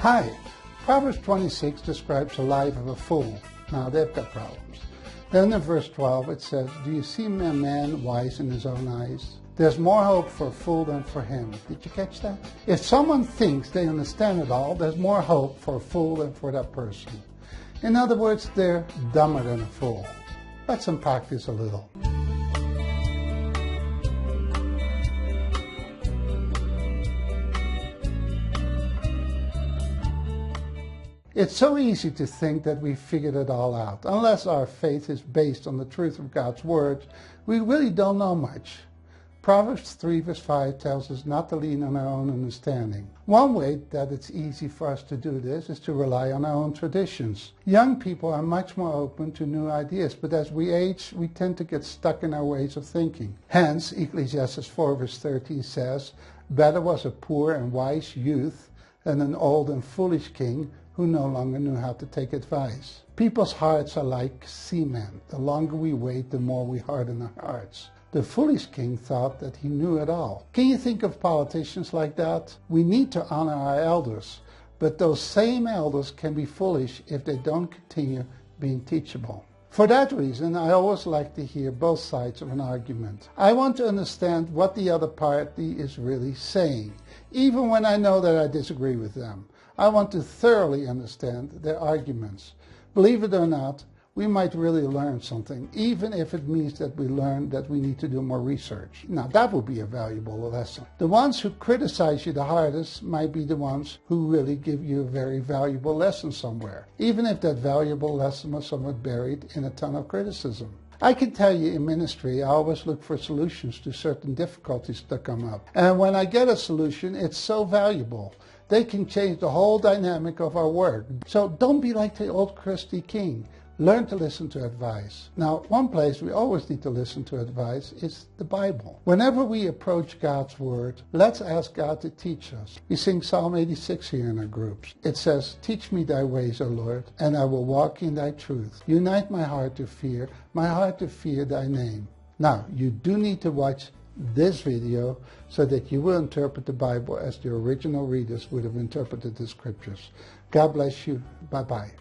Hi, Proverbs 26 describes the life of a fool. Now they've got problems. Then in verse 12 it says, do you see a man wise in his own eyes? There's more hope for a fool than for him. Did you catch that? If someone thinks they understand it all, there's more hope for a fool than for that person. In other words, they're dumber than a fool. Let's unpack this a little. It's so easy to think that we figured it all out. Unless our faith is based on the truth of God's Word, we really don't know much. Proverbs 3 verse 5 tells us not to lean on our own understanding. One way that it's easy for us to do this is to rely on our own traditions. Young people are much more open to new ideas, but as we age, we tend to get stuck in our ways of thinking. Hence, Ecclesiastes 4 verse 13 says, better was a poor and wise youth than an old and foolish king who no longer knew how to take advice. People's hearts are like cement. The longer we wait, the more we harden our hearts. The foolish king thought that he knew it all. Can you think of politicians like that? We need to honor our elders, but those same elders can be foolish if they don't continue being teachable. For that reason, I always like to hear both sides of an argument. I want to understand what the other party is really saying, even when I know that I disagree with them. I want to thoroughly understand their arguments. Believe it or not, we might really learn something, even if it means that we learn that we need to do more research. Now, that would be a valuable lesson. The ones who criticize you the hardest might be the ones who really give you a very valuable lesson somewhere, even if that valuable lesson was somewhat buried in a ton of criticism. I can tell you in ministry, I always look for solutions to certain difficulties that come up. And when I get a solution, it's so valuable. They can change the whole dynamic of our work. So don't be like the old crusty king. Learn to listen to advice. Now, one place we always need to listen to advice is the Bible. Whenever we approach God's Word, let's ask God to teach us. We sing Psalm 86 here in our groups. It says, teach me thy ways, O Lord, and I will walk in thy truth. Unite my heart to fear thy name. Now, you do need to watch this video so that you will interpret the Bible as the original readers would have interpreted the scriptures. God bless you. Bye-bye.